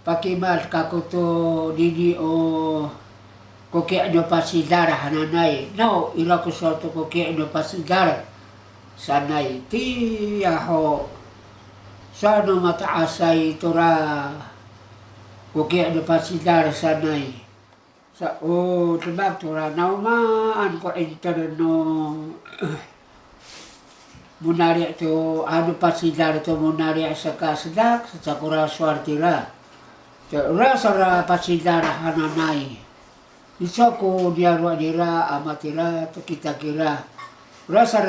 pakimal kakuto didi o koke no pasidara hananay. No, ila ko sa to koke no pasidara sanay. Ti aho sa no mataasay tora koke no pasidara sanay. Sa o tebak tora naumaan ko interno munari to ano pasidara to munari sa kasdak sa kura swartira. Rasa pasidara hananay. Isa ko diaro dira amatira to kita kira. Rasa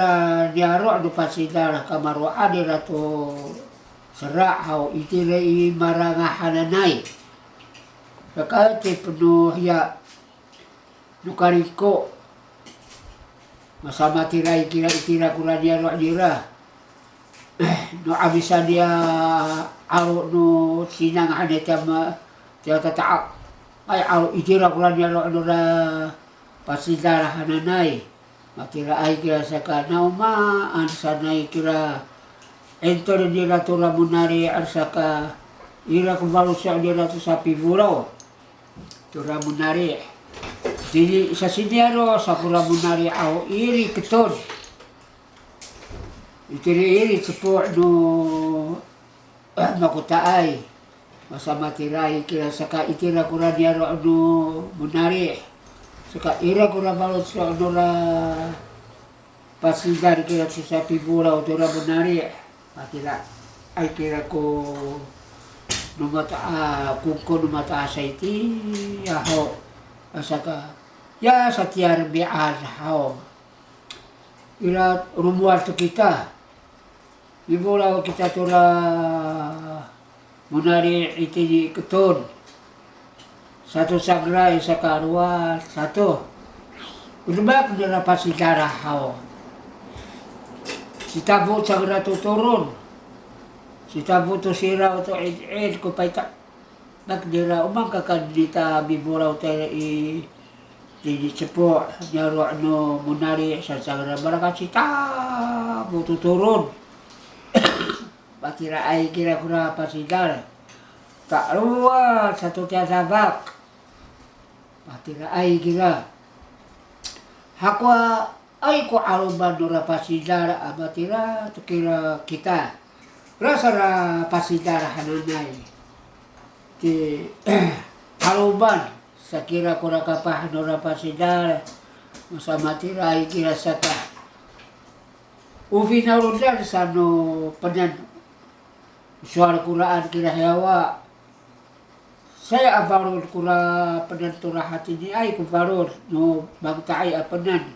diaro adu pasidara kamaro adira to sarahaw itira i maranga hananay. Sakate penuh ya nukariko. Masama tirai kira itira kura diaro dira. No abisa dia aro no sinang hanetama tiata taak ay aro itira kula dia lo ra pasidara hananay matira ay kira saka nauma an sanay kira enter dia tura munari an saka ira kubalu sa dia tu sapi burau tura munari jadi sa siniaro sa kula munari au iri keton itiri cepo no makutaay masama tirai kira saka itira kura diaro no munari saka ira kura balot sa no ra pasidar kira sa pibura o tora munari atira ay kira ko no mata kuko no mata saiti aho saka ya satiar bi'al hao ira rumual to kita ibulaw kita tura munari iti keton satu sagray sa karwa satu udbak nila pasidara hao sitabu sagra tuturun sitabu to sira to ed ko paita nagdira umang kakadita bibulaw tayo i di cepo nyaro no munari sa sagra baraka sitabu tuturun Batira ay kira kura pasidar tak luar satu tiada bak batira ay kira hakwa ay ko aruban nura pasidar abatira tu kira kita rasa ra pasidar hananay ti aruban sakira kura kapah nura pasidar masama tira ay kira sata Ufinarudan sano penan suara Quran kira hewa saya abarul kura penan turah hati ni ay kubarul no bangtai apenan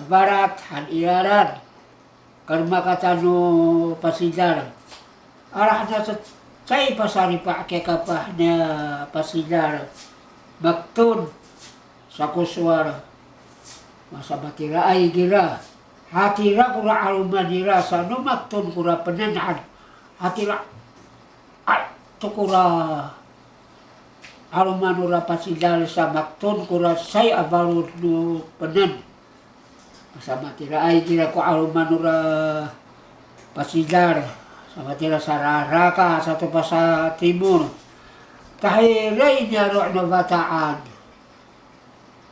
barat han iaran karma kata no pasidar arah na saya pasari pak ke kapahnya pasidar maktun saku suara masa batira ay gira hatira kura alumanira sa no maktun kura penanan hatira ay to kura alumanura pasidar sa maktun kura say abarud no penan sama tira ay tira ko alumanura pasidar sama tira sa raraka sa to pa sa timur tahiray niya ro no bataan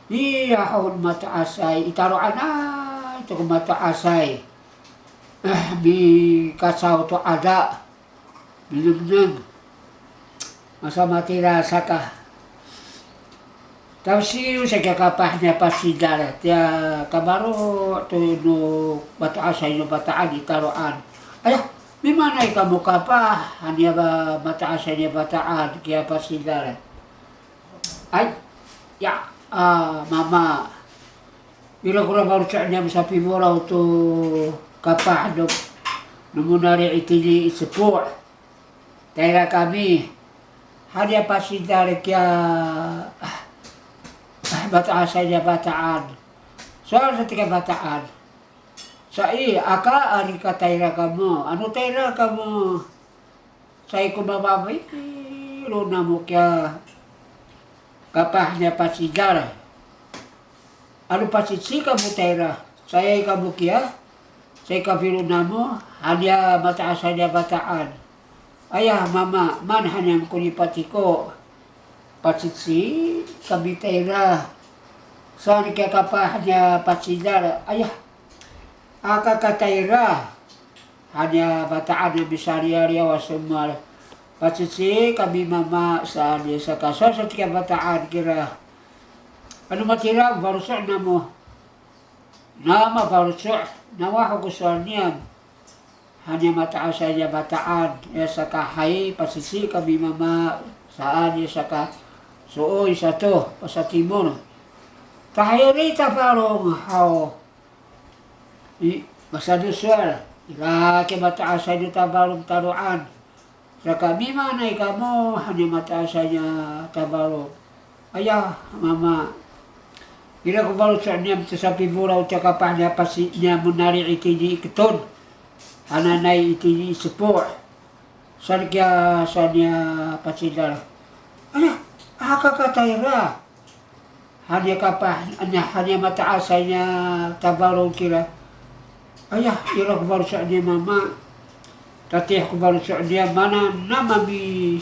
iya hon mataasay itaroan ito kung mataasay bi kasaw to ada binunang masama tira saka tapos siyo sa kakapahnya pasidar tiya kabaro to no mataasay no bataan itaroan ay mimanay kamu kapah hanya ba mataasay niya bataan kaya pasidar ay ya mama bila kura baru caknya sapi morau tu kapah dok numunari itini sepur daerah kami hanya pasidar kya bataan saja bataan soal ketika bataan sai aka ari ka daerah kamu anu daerah kamu saya kumababi lo namo kya kapahnya pasidar anu pasisi kamu tera saya kamu kia saya kafiru namo hanya mata asalnya bataan ayah mama manhanyam kunipatiko patsitsi kabitaira saan kaya kapahnya patsidar ayah akakataira hanya bataan yang bisariya wasemar patsitsi kami mama saan sa kasasat kaya bataan kira ano matira barusak namo nama barusak nawa hukusannya hanya mataas saja bataan ya sakahay patsitsi kami mama saan ya saka suoy satu pasatimon tahiri taparong hao masaduswar ilaki mataas saja tabarong taruan saka mimanay kamo hanya mataas saja tabarong ayah mama ila ko baru sa niyam sa piburaw tsaka pa niya pasi niya munari itini iketon hananay itini support san kya sa niya pasidar ayah akakatayra hanya kapah hanya mataas niya tabarong kira ayah ila ko baru sa niya mama tatih ko baru sa niya mana namami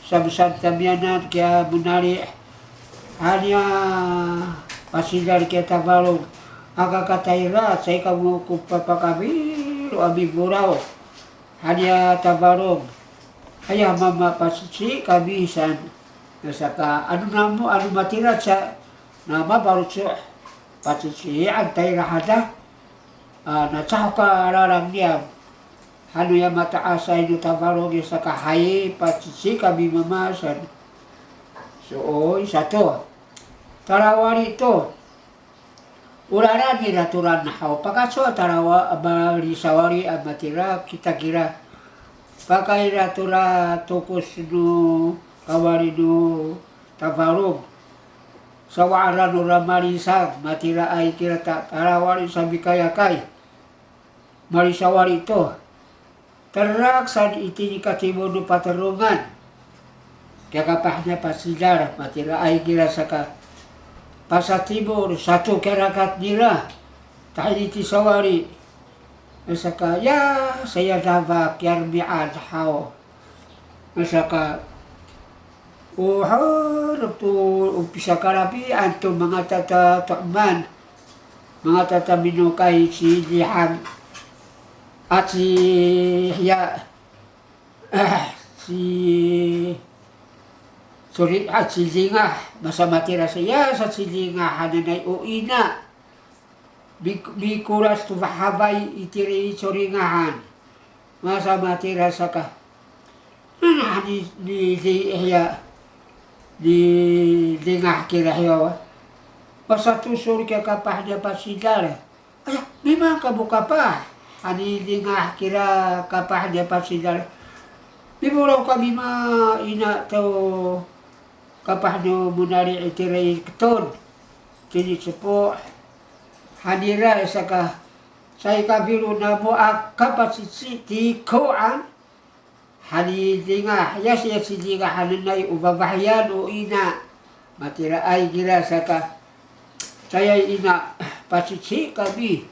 sabsan tamianan kya munari hanya pasidar kita balong akakataira saya kamu kupapakabiro abi burao hanya tabarong ayah mama pasisi kabisan nasaka anu namo anu matira sa nama baru sa pasisi antay rahada na ka larang niya hanu ya mataasa inu tabarong ya saka hayi pasisi kami mamasan so satu tarawari itu urara ni raturan nahau pakaso tarawa abali sawari amatira kita kira pakai ratura tokus nu kawari nu tabarong sawara nu ramarisa matira ay kira tarawari sabi kaya kay marisawari itu terak san itini katimo nu patarungan kaya kapahnya pasidar matira ay kira saka Pasa timur satu kerakat nila tahili tisawari masaka ya saya dava kiarmi'ad hao masaka tu upisa karabi anto mga tata takman mga tata minukay si Lihan at si at si Zinga, masamatira siya sa si Zinga hananay uina. Bikuras tu habay itiri soringahan. Masamatira sa ka. Ni Zinga kirahiyawa. Pasatusur kaya kapah niya pasidara. Ay, memang kabuka pa. Ani Zinga kira kapah niya pasidara. Bimuraw kami ina to kapah no munari itiray keton kini sepo hadira saka saya kabiru namo akapasisi tikoan hani dinga ya siya si dinga hananay ubabahyan o ina matira ay gira saka saya ina pasisi kami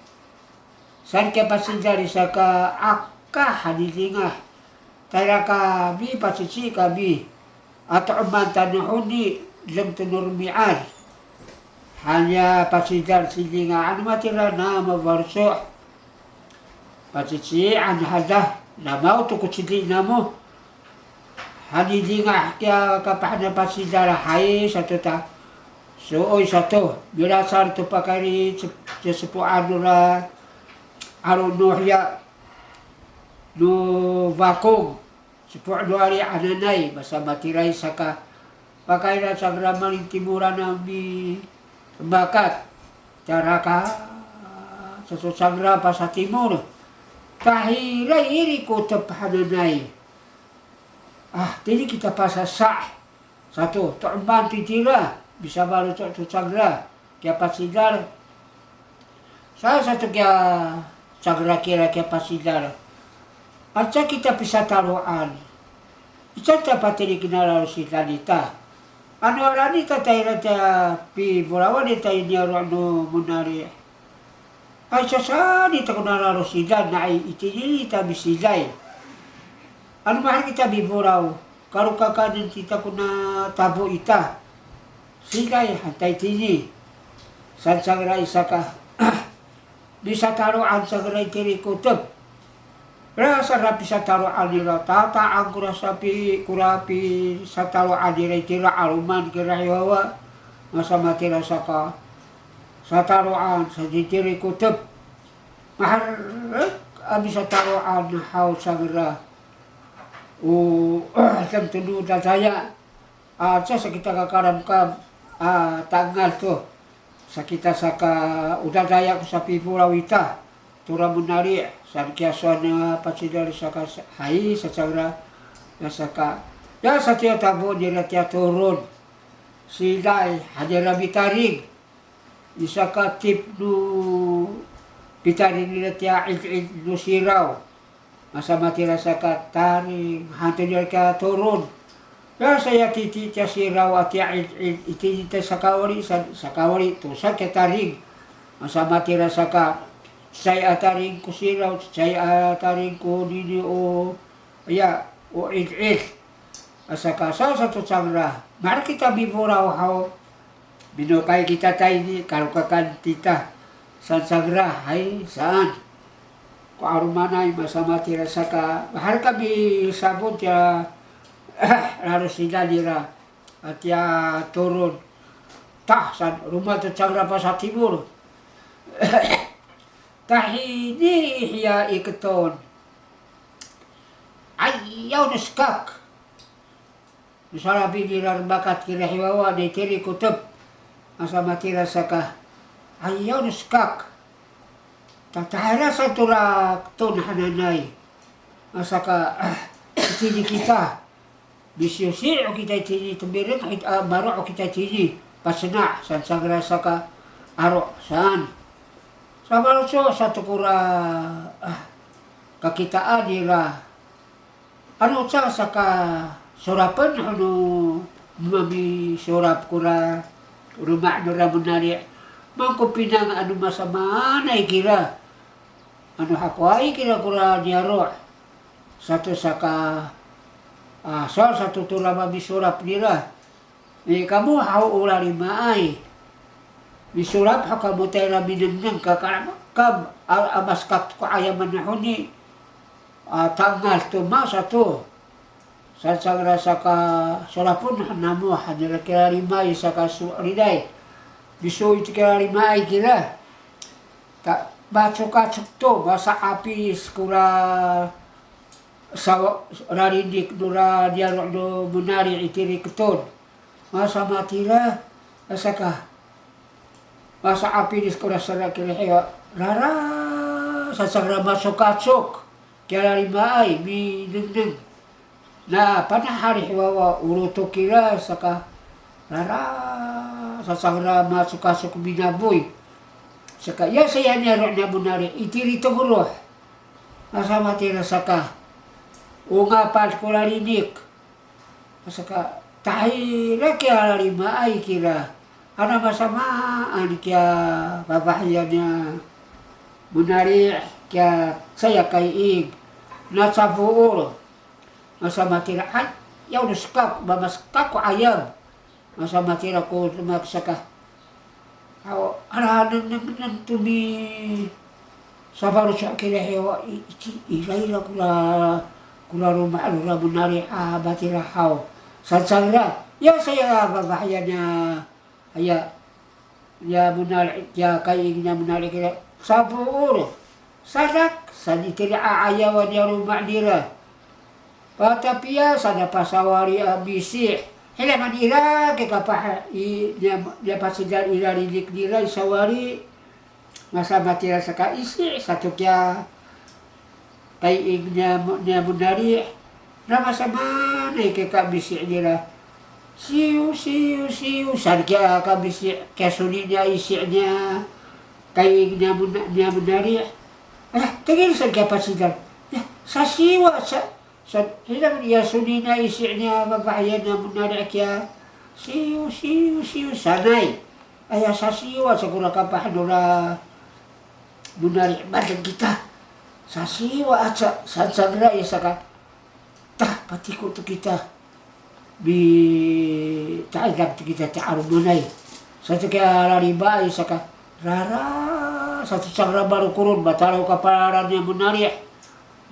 san ka pasidari saka akka hani dinga tara kami pasisi kami atau mantanuhuni lam tunurmi'an hanya pasidar silinga anu matira nama barso pasisi an hada nama tu kucili namo hani linga kya kapahna pasidar hai satu ta so oi satu birasar tu pakari sesepu anura aro nohya no vakong sepu doari ananay basa matiray saka pakai rasa gramaling timuran nabi bakat cara ka sasagra pa sa timur kahiray iri ko taphananay tini kita pasasa satu ta'ban titira bisa baru tu sagra kaya pasidar sa satu kaya sagra kira kaya pasidar at sa kita bisa taruan isa tapatiri kinararo si Lanita ano Lanita tayo na pi burawan ita inyaro ano munari ay sa nita kunararo sila na ay itinita bisilay Anu mahal kita biborau. Kalau kakanin kita kuna tabo ita. Sigay hantay tini. San sagra isaka. Bisa taruhan sagra tiri kutub. Rasa rapi sa taruhan nila. Tata ang kurapi sa taruhan nila tira aruman kira hiwawa. Masama tira saka. Sa taruhan sa tiri kutub. Mahal abi sa taruhan na haw sagra. Alam tunduk dan saya sa kita kakaramkam tanggal tu sa kita saka udah daya ko sa pipura wita tura menari san kiasan pasidari saka hai sa sagra ya saka ya sa tia tabo dira tia turun silai hadira bitaring isaka tip nu bitaring nila tia nu siraw masama tira saka taring hantu dia ka turun ya saya titi tia siraw at ya iti sakawari tu sakya taring masama tira saka saya taring ko siraw saya taring ko dini o ya o asaka sa satu sangra mari kita biburaw haw binokay kita tayo ni karukakan tita san sangra hay saan ko arumanay masama tira saka bahar kami sabot ya harus sila nira at ya turun tah san rumah tu sangra pa sa timur tahini hiya iketon ayaw naskak misalabi nira bakat kira hiwawa ni tiri kutub masama tira saka ayaw naskak tatahara sa turak ton hananay masaka tini kita bisyosir o kita tini tumbirin baro o kita tini pasena san sagra saka aro saan sa maluso sa tukura kakitaan nila ano sa saka surapan ano mami surap kura rumah nura menari mangkupinang ano masama na ikira ano hakwai kira kura diaro satu saka satu tulama bisurap nila kamu hau ulari maay bisurap hakamu tayra minenang kam amaskat ko ayaman na huni tanggal tuma satu sasagra saka surapun namu hanira kira rimay saka suariday bisoy kira rimay kira tak baco-kacok to basa apis kura sa rarindik dura diaro do menari itiri keton masa matira asaka masa apis kura sara kira hewa rara sasagra masok-kacok kira rimay mi dengdeng na panahari hewa uruto kira saka rara sasagra masok-kacok binaboy saka ya saya nyaro na bunari itiri toguro masama tira saka unga pat kularinik saka tahira kaya lima ay kira ana masamaan kaya babahyannya bunari kaya saya kaiig nasa buol masama tira ay yaw nuskak bamaskak ko ayam masama tira ko magsaka arahanan naman tumi sa baro sa kira hewa iraira kula rumah alura bunari batira haw sansangra ya saya babahayanya ya bunari ya kaignya bunari kira sa buol sadak sa ditira ayawan ya rumah dira patapia sana pasawari abisi hela manira ke kapah dia pasidal ira ridik dira sawari masa matira saka isi satu kya kay ignya bunari na masama na ke kabisi dira siu san kya kabisi kasulinya isinya kay ignya bunari tingin sa kya pasidal sa siwa sa hilang dia sunina isinya babahayan na munari kya siu sanay aya sa siwa sa kura kapahanura munari badan kita sa siwa at sa sagra isaka tah patiko tu kita bi taidap tu kita ta'arum manay satu kaya rariba ay saka rara satu sagra baru kurun bataraw kapararan niya munari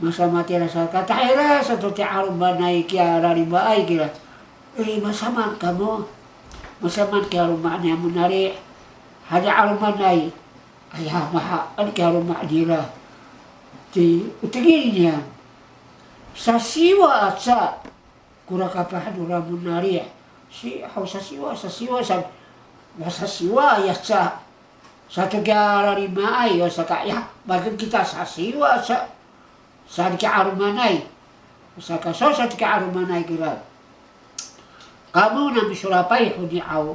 masama tira sa katahira satu ta'arum manay kaya rariba ay kira masaman kamu masaman kaya rumah niya munari hada arum manay ay maha an kaya rumah dira ti utigin niya sa siwa at sa kura kapahan ura munari si sa siwa sa masasiwa ya sa satu kaya rima ay o sa kaya bagan kita sa siwa sa kaya arumanay sa kaso sa kaya arumanay kira kamu na misurapay huniaw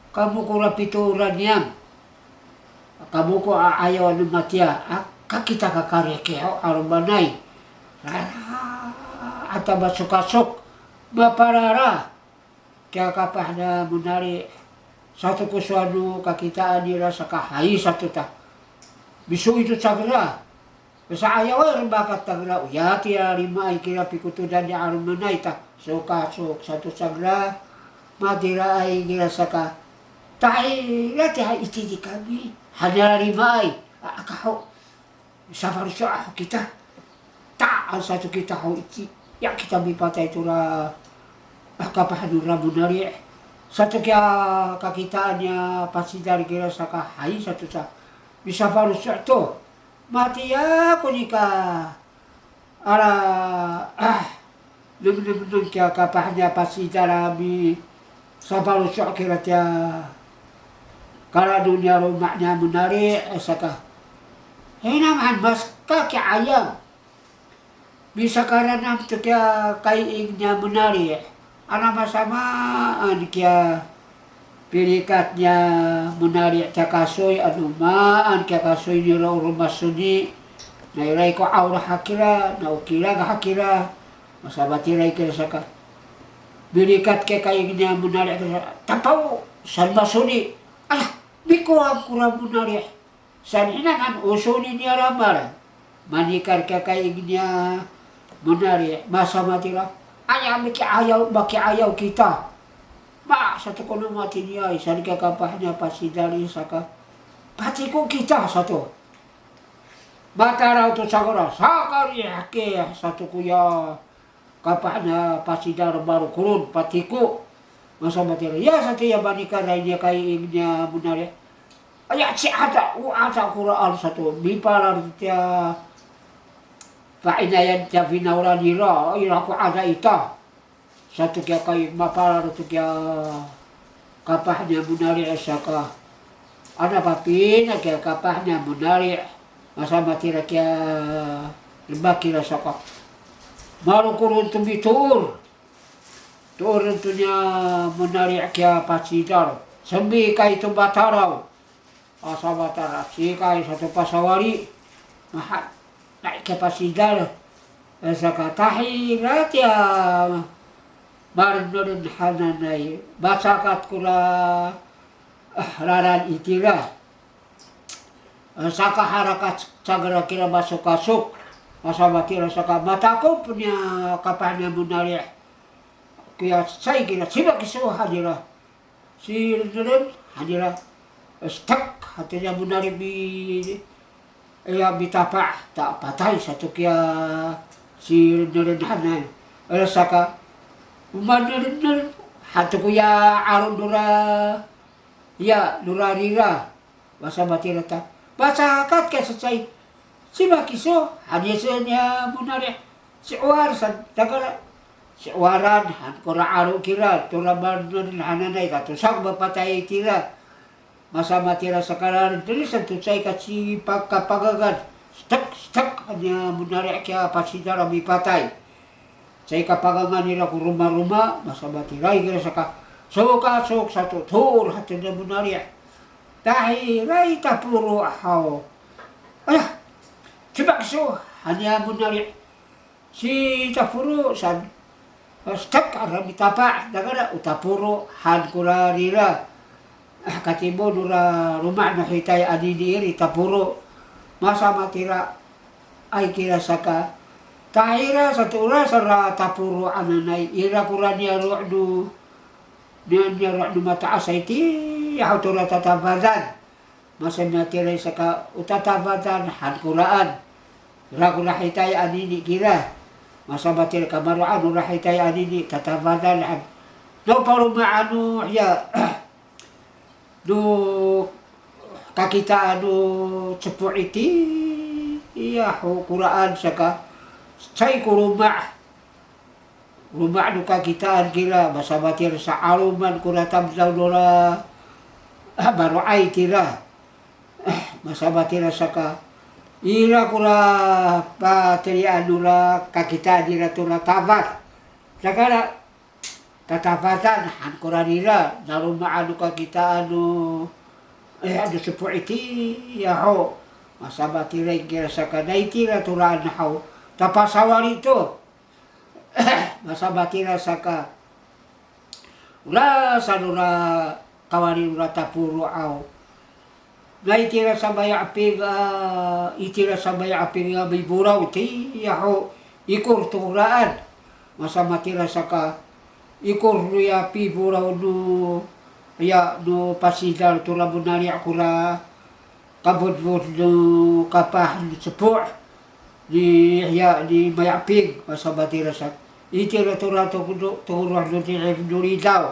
kamu kura pituran yan kamu ko aayaw ng matya kakita kakarya kaya arumanay ataba sukasok maparara kaya kapah na munari satu kuswano kakitaan nila sa kahay satu ta bisu itu sagra sa ayaw ay bakat tagra uyati lima ay kira pikutudan niya arumanay ta sukasok satu sagra madira ay kira sa ka tayo rati ay itidi kami hanya lima ay akaho sa parusya kita ang satu kita ho iti ya kita mipatay ito na kapahanura munari satu kaya kakitaan niya pasidari kira sa kahay satu sa bisa parus ito mati ya kunika ara nung kaya kapahan niya pasidarami sa parus kira tiya karado niya rumah niya munari saka naman mas kakiayang bisa karanam tu kaya kaing niya munari ana masamaan kaya pilikat niya munari kaya kasoy anumaan kaya kasoy niya rumah suni na iray ko aura hakira na ukira ka hakira masabati ray kaya saka pilikat kaya kaing niya munari tapaw san masuni ala biko ang kurang munari san hinanan usuni niya ramar manikar kaya kaing niya munari masama tira ayaw maki ayaw kita satu kono mati niya isang kakapahnya pasidari saka pati ko kita satu mataraw to sagara sakari hake satu kuya kapahnya pasidar baru kurun pati ko masama tira ya satu ya manikar niya kay niya munari ayaw si ata kuraan satu bipalar tiya painayan tiya vinaura nila ira ko ada ita satu kaya kay maparar tu kaya kapahnya munari saka ana papin kaya kapahnya munari masama tira kaya lembak kira saka maru kurun tumitur turun tu niya munari kaya pasidar sambi kay tu bataraw asa batara si kay satu pasawari mahat naik ke pasidar saka tahirat ya marunun hananay basakat kula raran itira saka harakat sagara kira masuk-kasuk masama kira saka matakop niya kapahnya munari kaya say kira sila kiso hadira si runun hadira stuck hatinya munari bitapa tak patay satu kaya si runun hanay saka umanin hatu kuya aron dura rira basa batira ta basa kat ka say si bakiso hanya niya munari si war sa dagara si waran han kora aro kira turaban hananay ka tusak bapatay tira masama tira sa karan dili sa tutsay ka si pagkapagagan stuck hanya munari kaya pasidara mipatay say kapagangan nila kung rumah-rumah, masabatiray kira saka sukasok sa tutur hati na munari. Tahiray tapuro ahaw. Si bakso, hanya munari. Si tapuro san stuck arami tapa, nagara utapuro han kurarira. Katibo nura rumah nakitay adidiri tapuro. Masamatira ay kira saka tahira satu ura sara tapuru ananay ira kurania ru'du niya ru'du mata asayti yahutura tatabadan masanya tiray saka utatabadan hankuraan rakurahitay anini kira masabatir kamaruan urahitay anini tatabadan no parumaanu ya do kakita cepu iti iya kuraan saka say kuruma kakitaan kira masabatir sa aruman kuratam dora baru ay kira masabatir saka ira kura patrian nura kakitaan dira tura tabat sakara tatapatan han kuranira naruma kakitaan adu sepu iti yaho masabatir kira saka naitira turaan hau tapasawari itu masabatira saka ula sanura kawari ura tapuru au naitira sabaya apig itira sabaya apig biburau ti yaho ikur turaan masabatira saka ikur ruya piburau nu ya no pasidal turabunari akura kabut-but no kapah sepuh di mayapig masabatira sak itira turato turah do duridaw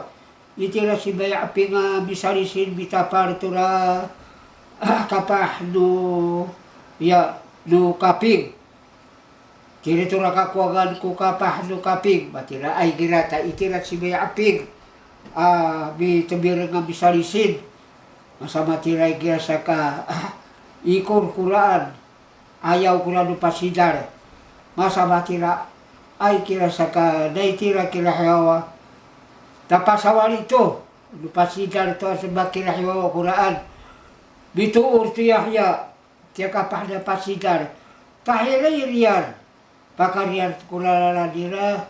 itira si mayapig bisarisin bitapar tura kapah no kapig kiri tura kakuagan ko kapah no kapig batira ay girata itira si mayapig bitebir nga bisarisin masabatira gira saka ikor kuraan ayaw kula no pasidar masabatira ay kira saka naitira kira hawa tapasawari to no pasidar to sa kira hawa kuraan bituur to yahya tiya kapah na pasidar tahira iriyar pakariyar kula dira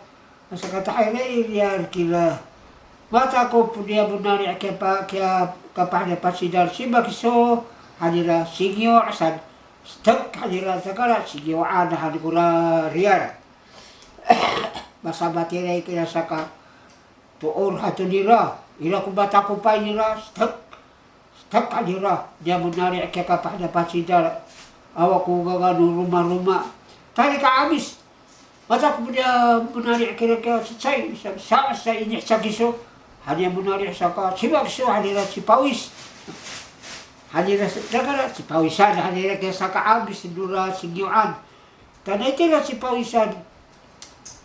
saka tahira iriyar kila mata ko punya benari kya kapah na pasidar sibakiso hadira sigyo asan stek hadira sakara sigyo ada hadikura riar masabatira kira saka tuor hatu dira ira kubata ko pa nira stek hadira dia benari kya kapah na pasidar awak ko gagano rumah-rumah tali ka abis mata ko punya benari kira say sa ini sakiso hanya menarik saka sibak so hadira si pawis hadira sakara si pawisan hadira ke saka abis dura sigyoan tanay tira si pawisan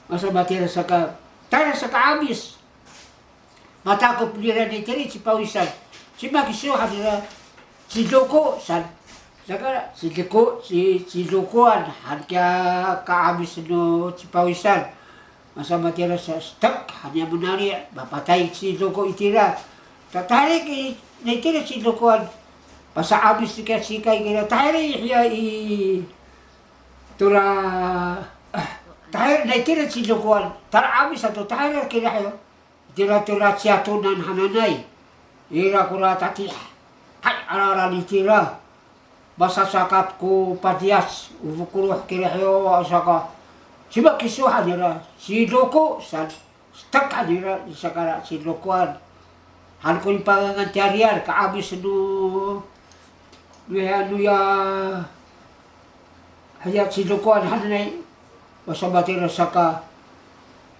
masabatira saka tara saka abis matakop dira ni tiri si pawisan sibak so hadira si loko san sakara si lokoan hadya ka abis no si pawisan masabatira sa stak hanya menarik bapatay si loko itira tatarik naitira si lokoan pasa abis sikay kira tarik ya tura tarik naitira si lokoan tar abis atau tarik kira yo tira siatunan hananay ira kura tati hay arara itira basa sakap ko patias ufukuruh kira yo saka sibak kiso hadira si loko san stak hadira sakara si lokoan han ko ipangangan tiariar kaabis no ya hayat si lokoan hanay masabatira saka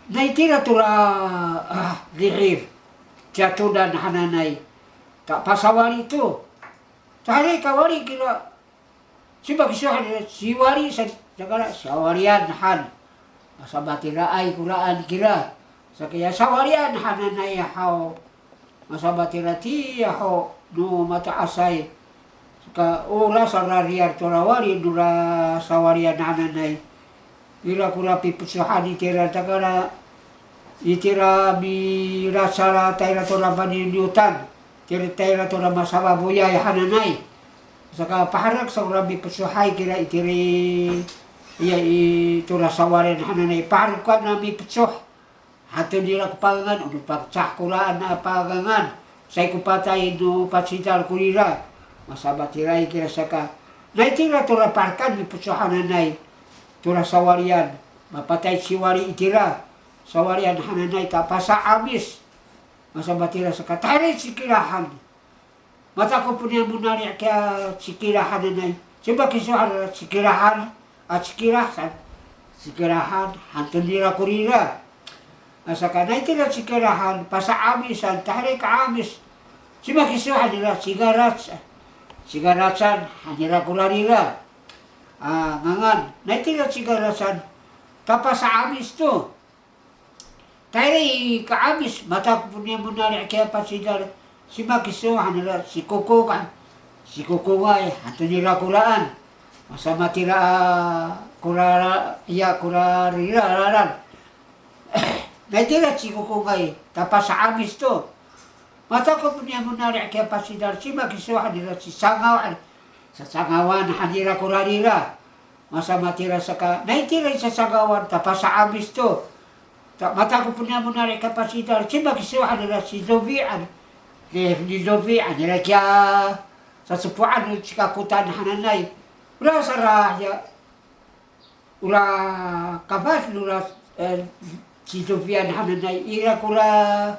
naitira tura lihir jatudan hananay tak pasawari itu tahari kawari kira sibak kiso hadira siwari san sakara sawarian han masabatira ay kuraan kira sakaya sawarian hananay haw masabatira ti haw no mataasay saka ora sarariar torawari dura sawarian hananay ira kura piputsuhan itira takara itira bi rasara taira tora baninyutan taira tora masababuyay hananay saka paharak sa urabi putsuhay kira itiri iya tura sawarin hananay paharak ka nami putsuh hato nila kupagangan unu pagcah kuraan na pagangan say kupatay no patsitar kurira masabatiray kira saka naitira tura parkan mi putsuhan hanay tura sawarian mapatay si wari itira. Sa warian hananay tapasa amis. Masa matira sa katari sikilahan. Mata ko po niya munari kaya sikilahan nanay. Siba kisuhan sikilahan at sikilahan. Sikilahan, hantun nila kurira. Asa kanay tira sikilahan, pasa amis, tahari ka amis. Siba kisuhan nila sigarat. Sigaratsan, hanira kurarira. Ngangan, naitira sigaratsan. Tapasa amis to. Tahari ka amis, mata ko po niya munari kaya pasidar. Siba kisuhan nila si kukukan. Si kukungay, hantun nila kuraan. Masa matira kurarira raran. Naitira si kukungay, tapasa amis to. Mata ko po niya munari kaya pasidar. Siba kisuhan nila si sangawan. Sa sangawan, hanira kurarira. Masa matira sa ka, naitira sa sangawan, tapasa amis to. Mata ko po niya munari kaya pasidar. Siba kisuhan nila si Zovian. Ni Zovian, nila kaya sa supuan si kakutan hananay. Ura sarah ya. Ura kapas nura si Zovian hananay. Ira kura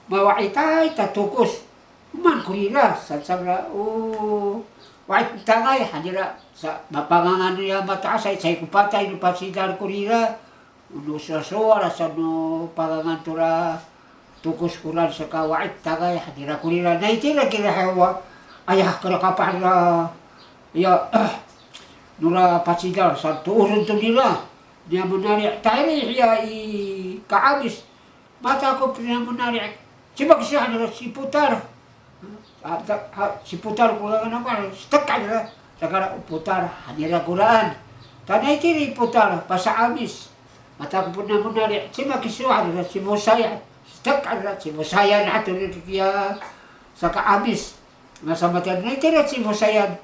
mawaitay tatukos. Man kurila sa sabra wait tangay hanira sa mapangangan niya mataasay sa kupatay no pasidar kurila. Uno sa suara sa no pangangan tura tukos kuran sa kawait tagay hadira kurila naitira kira hawa ayah kira kapal ya nura pasidar sa tuurun to nila dia menari tari ya i kaabis mata ko pina menari siba kisah nila si putar si putar kuran apa stek ada sagara putar hadira kuran tanai tiri putar pasa abis mata ko pina menari siba kisah nila si Musaya stek ada si Musaya na atur dia sa kaabis masa matian na itira si Musayan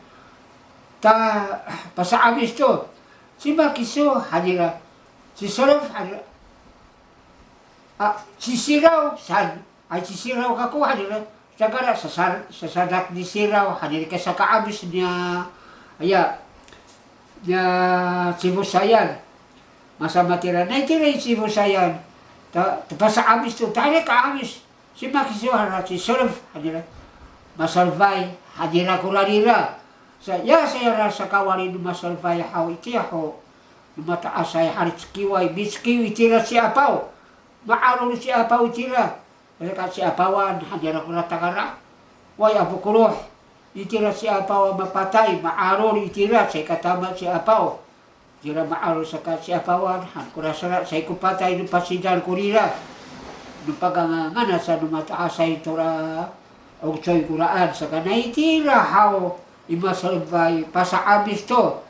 ta pasa abis to siba kiso hadira si Solof hadira si Siraw san ay si Siraw kako hadira sagara sa sadak ni Siraw hadira ka sa kaabis niya aya niya si Musayan masa matira na itira si Musayan ta pasa abis to tare ka abis siba kiso hadira si Solof hadira masalvay hadira kularira saya rasa kawari di masalvay hau itiaho mata asay harit kiway biskiwi tira siapaw maarul siapaw tira mereka siapawan hadira kulatakara way apukuruh itira siapaw mapatay maarul itira say katama siapaw tira maarul saka siapawan han kurasara say kupatay no pasidal kurira no pagangana sa no mata asay tura o choy kuraan sa kanay tira hao imasalbay pasa abis to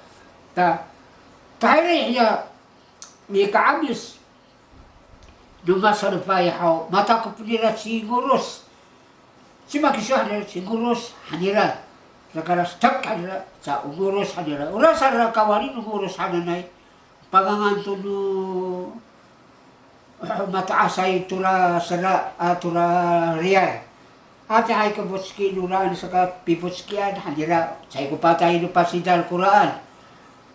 tayo ya ni kaabis dumasalbay hao mata ko pinira siguros si makisah siguros hanira sakara stak hanira sa uguros hanira ura sarra kawari uguros hananay panganganto no mata asay tura sara tura riyar ate ay kabutski nulaan sa kapiputskian hadira say kupatay no pasidal kuraan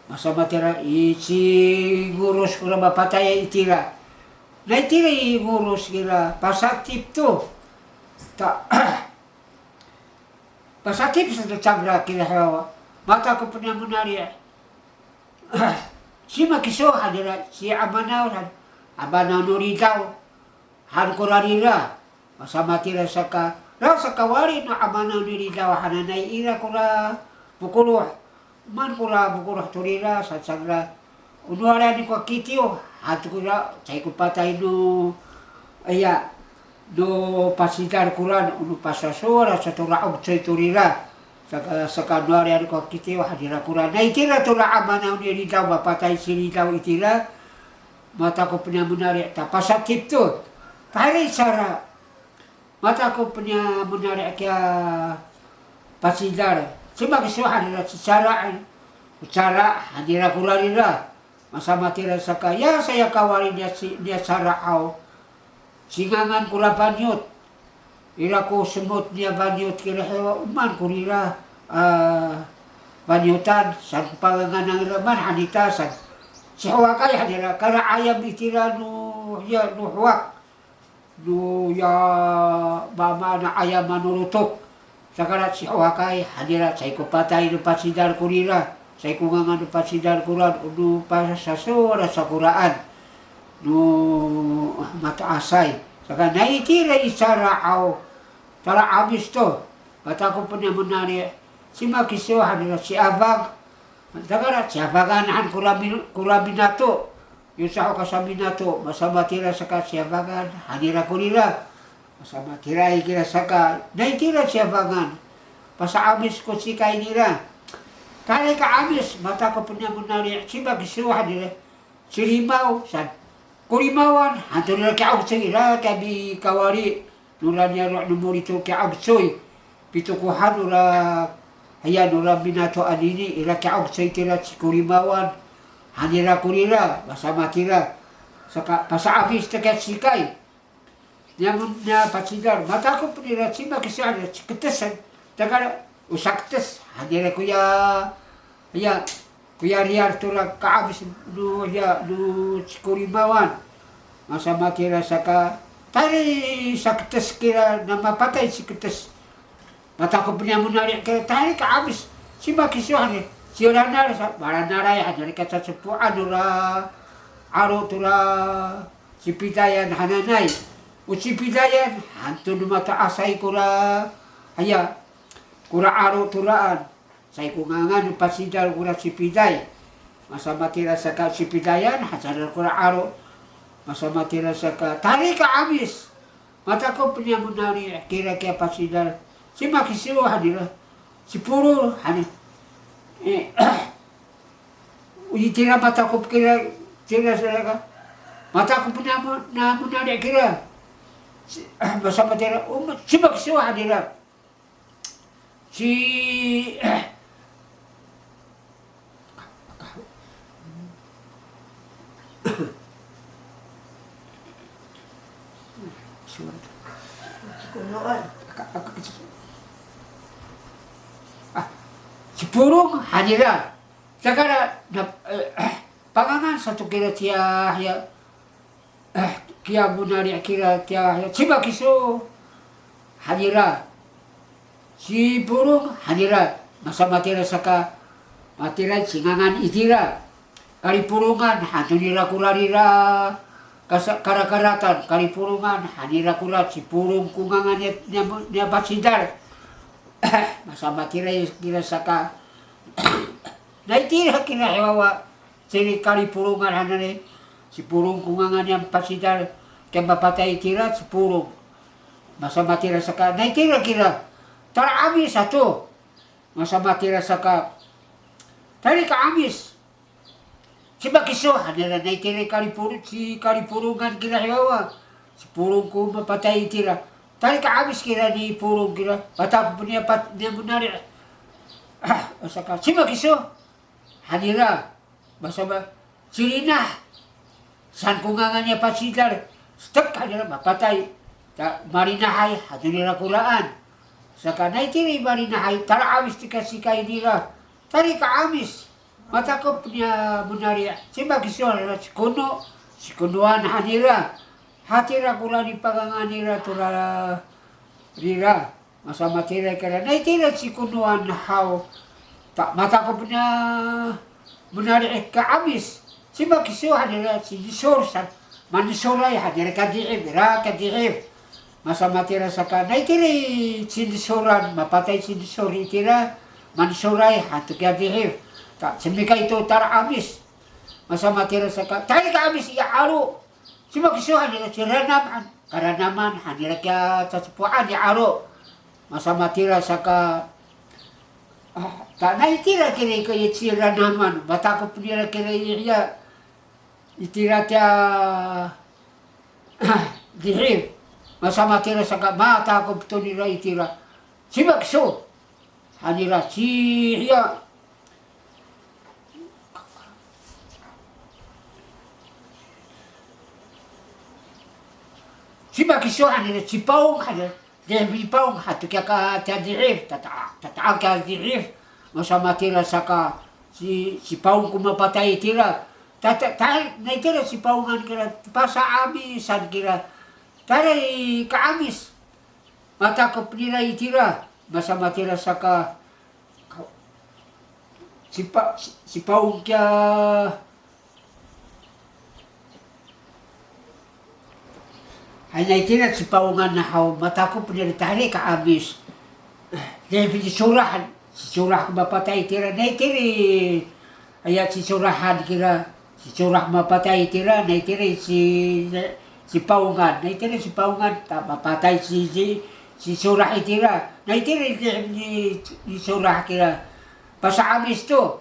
masa matira isi gurus kura mapatay itira na itira i gurus kira pasatip to ta pasatip sa to sabra kira hawa mata ko punya munari si makiso hadira si abanaw nuritaw han kurarira masa matira sa ka rasa kawari no amana ni daw hananay ira kura bukuruh man kura bukuruh turira sa sagra unwara ni ko kitio hatu kura say ko patay no aya do pasidar kuran unu pasasora sa turaog say turira sa kanwari ni ko kitio hadira kuran na itira tura amana ni daw mapatay sili daw itira mata ko pinamunari ta pasakit to pare sara mata ko punya menari kaya pasidar siba kiso hadira secara hadira kularira masa matira saka ya saya kawari dia cara au singangan kula banyut ira ko semut dia banyut kira hewa uman kurira banyutan san pangangan ng raman hanitasan si hawakai hadira kara ayam itira nu ya nu huwak nu ya mama na ayam manurutok sakara si hawakai hadira sai ko patay nu pasidar kurira sai ko nga nu pasidar kuran nu pasasura sa kuraan nu mataasay saka naitira isara au tara abis to kata ko punya menari si makiso hadira si abag dagara si abagan kurabinato yung sa kasaminato masama tira saka si abagan hadira kurira masama tira ikira saka naitira si abagan pasa abis ko si kainira kali ka abis mata ko punya menari si makiso hadira si rimau san kurimawan hanturira ki autsira kabi kawari nuranya numurito ki agsoy pitukuhan ura ayan ura binato anini ira ki agsoy tira sikurimawan hanira kurira masama tira saka pasaabis takat sikay nyamun na pasidar mata ko punira sima kisada siketesan tagara usaktes hanira kuya ya kuya riar tura kaabis nu ya nu sikurimawan masama tira saka tari saktes kira nama patay siktes mata ko punya menarik kira tari ka abis si makisuhan si ranar sa baranara ya dari kata sepuan ura aro tura si pidayan hananay uci pidayan hantu mata asay kura aya kura aro turaan say kungangan pasidar kura si piday masama tira saka si pidayan hasadar kura aro masama tira saka tari ka abis mata ko punya menari kira kira pasidar si makisiwa hadira si puro hani uji tira mata ko kira tira saka mata ko punya na menari kira masama tira si makisiwa hadira si si purong hadira sakara pangangan satu kira tia ya kia munari kira tia si makiso hadira si purong hadira masa matira saka matira singangan itira kari purungan hantunira kurarira kara-karatan kari purungan hanira kurat si purung kungangan niya pasidar masama tira kira saka naitira kira hewawa sini kari purungan hanane si purung kungangan niya pasidar kaya mapatay tira si purung masama tira saka naitira kira tara abis ato masama tira saka tari ka abis si makiso hanira naitira karipurung si karipurungan kira hewawa si purung ko mapatay tira tari ka abis kira ni purung kira mata ko niya menari saka si makiso hanira masama sirina san kungangan niya pasidar stek hanira mapatay marinahay hanira kuraan saka naitira marinahay tara abis tika sikay nira tari ka abis mata ko punya menari si makisuan si kunuan hanira hatira kula di pagangan nira tura rira masama tira kira naitira si kunuan haw tak mata ko punya menari ka abis si makisuan hanira si disorsan manisoray hanira kadiib ra kadiib masama tira saka naitira si disoran mapatay si disori tira manisoray hatu kadiib tak semika itu tara abis masama tira saka tari ka abis iya aro si makisuhan nila si ranaman karanaman hanira kaya tasupuan ya aro masama tira saka tak naitira kira kaya si ranaman bata ko punira kira iya itira kaya dihib masama tira saka mata ko punira itira si makiso hanira si iya si makiso hanira si paung hanira dia beli paung hatu kaya ka dirif tataang kaya dirif masama tira saka si paung kumapatay tira naitira si paungan kira pasa abisan kira taray kaamis mata ko nila itira masama tira saka si paung kya ay naitira si paungan na haw mata ko nila taray kaamis dahil si surah mapatay tira naitiri ayat si surahan kira si surah mapatay tira naitiri si paungan naitiri si paungan mapatay si surah itira naitiri ni surah kira pasa amis to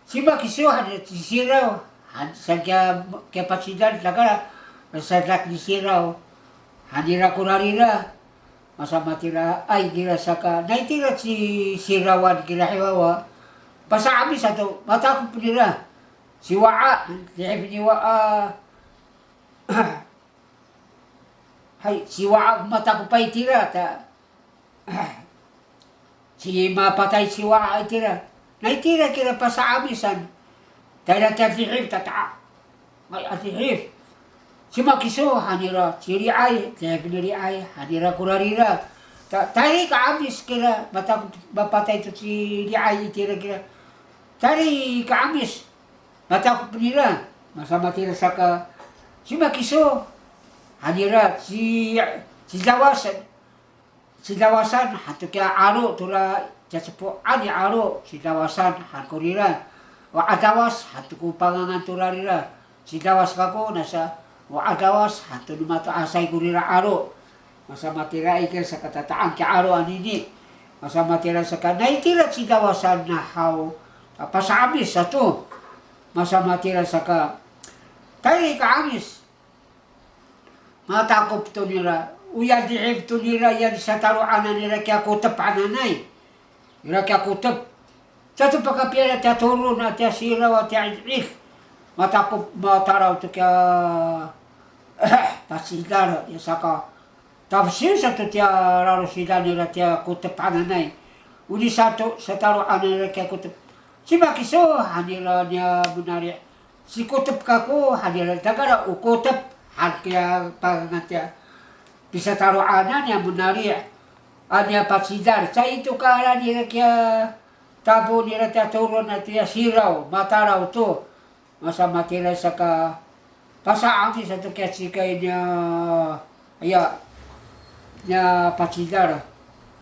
si makisuhan si siraw sa kya pasidan lagara sadak ni siraw hanira kurarira masama tira ay kira saka naitira si sirawan kira hiwawa pasa amis ato mata ko punira si waa ni waa hay si waa mata ko pa itira ta si mapatay si waa itira naitira kira pasa amisan dahil atihif tata ay atihif si makiso hanira si riay dahil riay hanira kurarira tari ka amis kira mata ko mapatay to si riay itira kira tari ka amis mata ko punira masama tira saka si makiso hanira si lawasan hatu kya aro tura jasepo ani aro si lawasan hakurira wa adawas hatu ku pangangan turarira si lawas kako nasa wa adawas hatu numato asay kurira aro masama tira ikir sa katataan kya aro anini masama tira sa naitira si lawasan na haw pasamis satu masama tira sa tayo ka amis matakop to nila uya diib to nila yan sa taruanan nila kaya kutap ananay nila kaya kutap sa ito pagkapira at turo na at siraw at ik matakop mataraw to kaya pasidar ya saka tapos yun sa ito kaya raro sila nila kaya kutap ananay uni sa taruanan nila kaya kutap si makiso hanila niya bunari si kutap kako hanila tagara ukutap kaya pangatya bisa taruanan yang menari ada pasidar sa itu kala nila kaya tabo nila kaya turun at ya siraw mataraw to masama tira sa pasaang sa to kaya sikay niya niya pasidar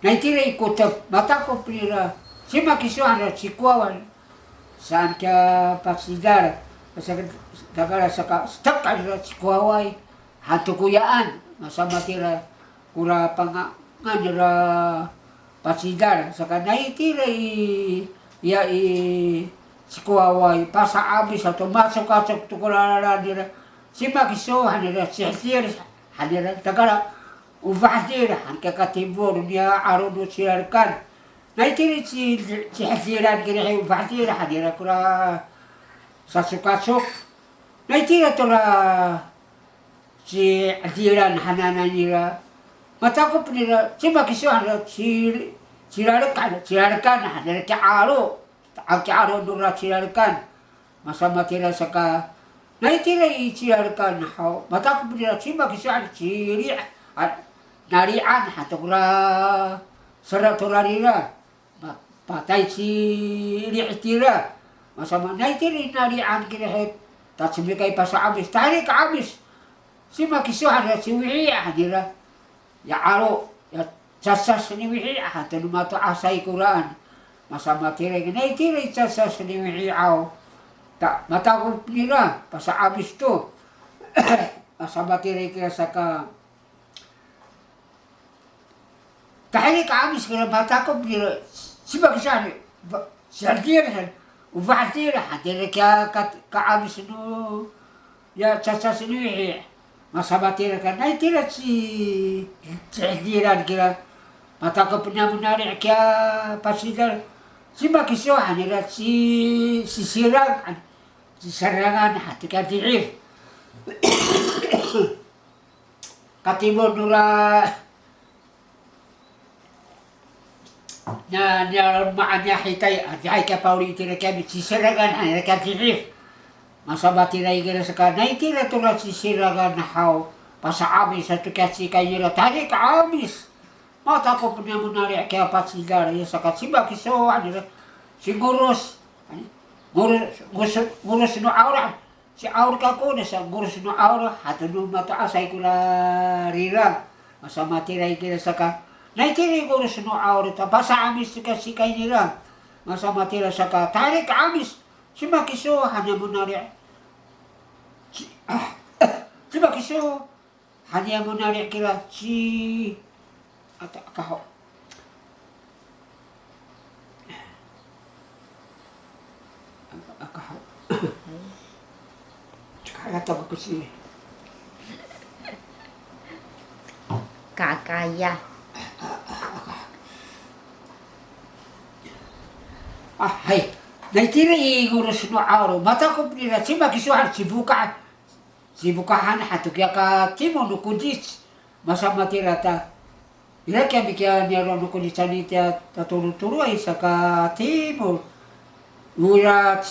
naitira ikutap mata ko pira si makisuhan at si kuwawan saan kaya pasidar dagara saka stak kaya si kuwaway hatu kuyaan masama tira kura panganira pasidar saka naitira si kuwaway pasa abis ato masok-asok to kurara nira si makiso hanira si hatir hanira dagara uvahdir hanka katibor niya aro do silarkan naitira si hatiran kira uvahdir hanira kura sasok-asok naitira tora si adiran hananan nila matakop nila si makiso hanira silarkan hanira kya aro ang kya aro dura silarkan masama tira saka naitira silarkan matakop nila si makiso hanira siri at narian hatukra saratura nila patay si riitira masama naitira narian kinahet tatsumikay pa sa amis tari ka amis si makiso hanira si wihiya hanira ya aro ya sasas ni wihiya hatu numato asay kuraan masama tira naitira sasas ni wihiya matakop nila pa sa amis to masama tira kira saka tahali ka amis kira matakop nila si makiso hanira si haldira uvahdir hanira kaya ka amis no ya sasas ni wihiya masama tira ka naitira si hadiran kira matakop niya munari kaya pasidar si makiso hanira si sarangan hati ka diif katibor nura na maanya hitay ay ka pauli tira kaya si sarangan hanira ka diif masa batiray kira saka naitira tula sisiragan how pasa amis satu kasi kayira tarik amis mata ko punya menarik kaya pasidar ya saka siba kiso adira sigurus ngurus no aura si aura kako na sa ngurus no aura hato no mata asay ko na rirang masa matiray kira saka naitira ngurus no aura ta pasa amis kasi kayira masa matira saka tarik amis siba kiso hanya menarik coba kisah hanya menarik kira si atau kau sekarang tahu aku sih kakaya hai naitiri ngurus no auro mata ko pira siba kisah sibukahan hatu kaya ka timo no kudis masa matirata ira kaya bikia niaro no kudisani tia taturu-turu ay sa ka timo mura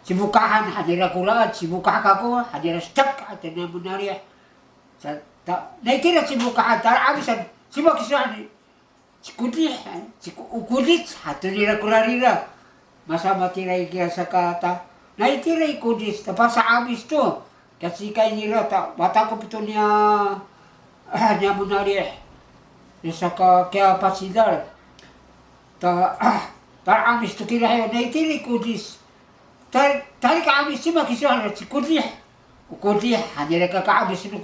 sibukahan hadira kuraan sibukahan kako hadira stak atena menaria naitira sibukahan tara abisan siba kisani kudis hatu nira kurarira masa matiray kaya sa kata naitira kudis tapos sa abis to kasi kay nila bata ko pito niya niya munari sa kaya pasidar tar abis to kila hayo naitira kudis tari ka abis siya makisya si kudis hadira ka abis no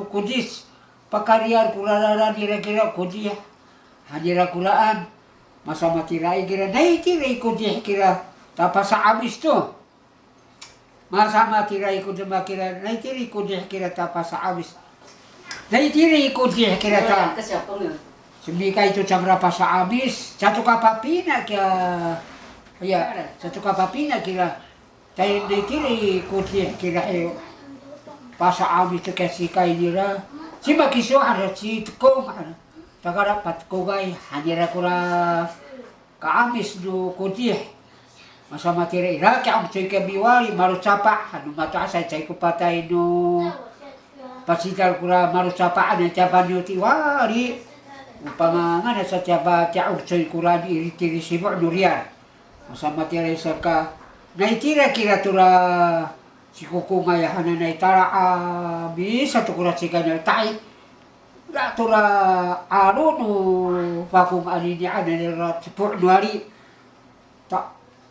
kudis pakariyar kurarara nira kudis hadira kuraan masa matiray kira naitira kudis kira tapos sa abis to masa matiray kudis kira naitira kudis kira tapos sa abis naitira kudis kira ta sumika ito sagra pa sa abis satu kapapina kaya satu kapapina kira tayo naitira kudis kira pa sa abis to kasi kay nila si makiso hara si tukong tagara patkogay hanira kura kaamis do kudis masa matira ira kaya ang choy kabiwari marucapa ano mataasay chay ko patay no pasitar kura marucapa ano tiyaba nyo tiwari upang nga nasa tiyaba kaya ang choy kura ni iritiri sibo nuriyan masa matira isa ka naitira kira tura si kukungay hananay tara bisa to kura si kanyal tay tura ano no bakong ani ni ananira sipo nuari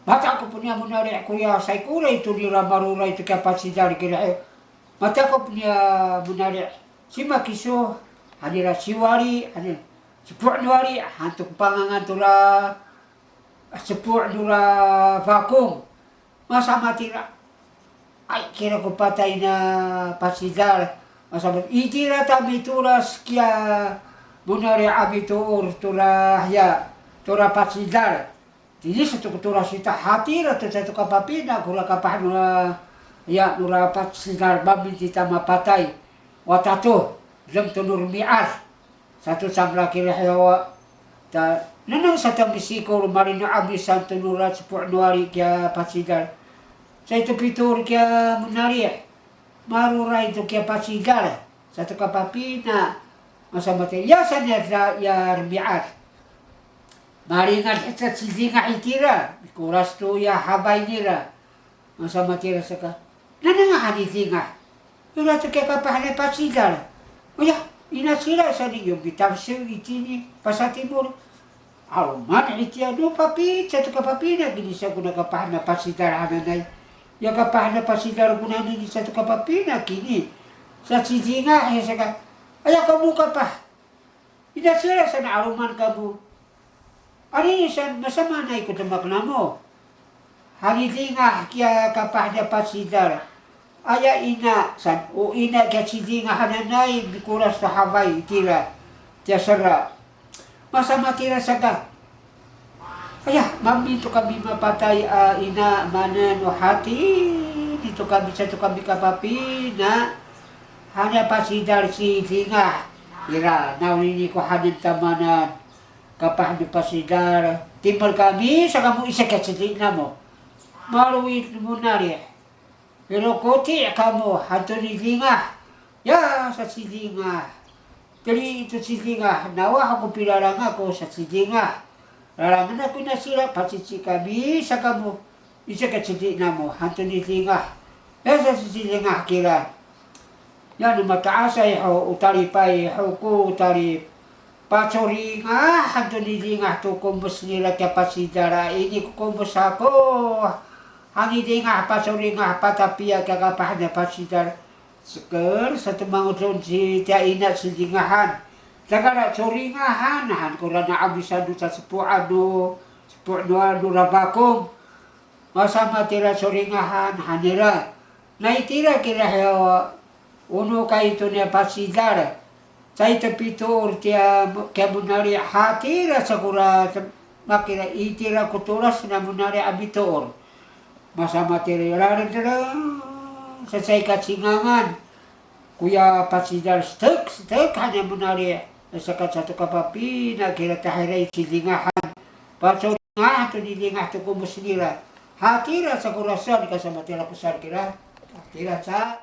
mata ko punya menari kuya sai kura itu di ramarura itu kapasitar kira mata ko punya menari sima kiso hadira siwari hadira sepur nuari hantuk pangangan tura sepur dura vakum masa matira ay kira ko patay na pasidar masa itira tabi turas kya menari abitur tura ya tura pasidar jadi satu ketura sita hati atau satu kapapina kula kapahnu ya nurapat sinar babi kita mapatai watato jam tunur mi'as satu samla kira hawa ta nanang satu bisiko marino abis santo nurat sepuluh nuari kya pasidar saya itu pitur kya menari marura itu kya pasidar satu kapapina masa mati ya saja ya mi'as maringan sa sizinga itira, kuras to ya habay nira. Masa matira saka, nanangahan itinga. Ila to kaya kapahana pasigar. Oya, ina sila sa niyo, bitawsiw itini, pasatimur. Aruman itiya no papi, sa to kapapina, ginisa ko na kapahana pasigar hananay. Ya kapahana pasigar ko na nini sa to kapapina, kini. Sa sizinga, ay saka, aya kamu ka pa. Ina sila sa naaruman kamu. Ari san masama na ikut makna mo. Hari tinga kya kapahnya pasidar. Aya ina san o ina kya sidinga hananay bikuras sa habay tira. Tiasara. Masama tira saga. Aya mami to kami mapatay ina mana no hati dito kami sa to kami kapapi na hanya pasidar sidinga. Ira nawini ko hanin tamanan kapah di pasidar timbal kami sa kamu isa katsitin na mo maluit munari. Pero koti kamu hantu di lingah. Ya sa silingah. Jadi itu silingah. Nawa aku pilarang ako sa silingah. Larangan ako na sila pasitsika. Bisa kamu. Bisa ka sidik na mo. Hantu di lingah. Ya sa silingah kira. Yan mataasa iho utari pa iho ko utari. Pacoringa hantu di lingah tu kumbus nila kaya pasidara. Ini kumbus ako. Hangi dingah pacoringah patapia kagapah na pasidara. Seker satu mangutun si tia inat sedingahan. Tagara coringahan han kurana abisadu sa sepuh anu rabakong. Masama tira coringahan hanira. Naitira kira hewa uno kaito niya pasidara. Sa itapitur tia kaya munari hatira sakura makira itira kuturas na munari abitor. Masama tira larang selesai kacingangan kuya pasidar stek hanya menari sekat satu kapapi na kira tahirai silingahan pacoringahan tu dilingah tu kumus nila hatira sakurasan kasama tira kusar kira hatira sa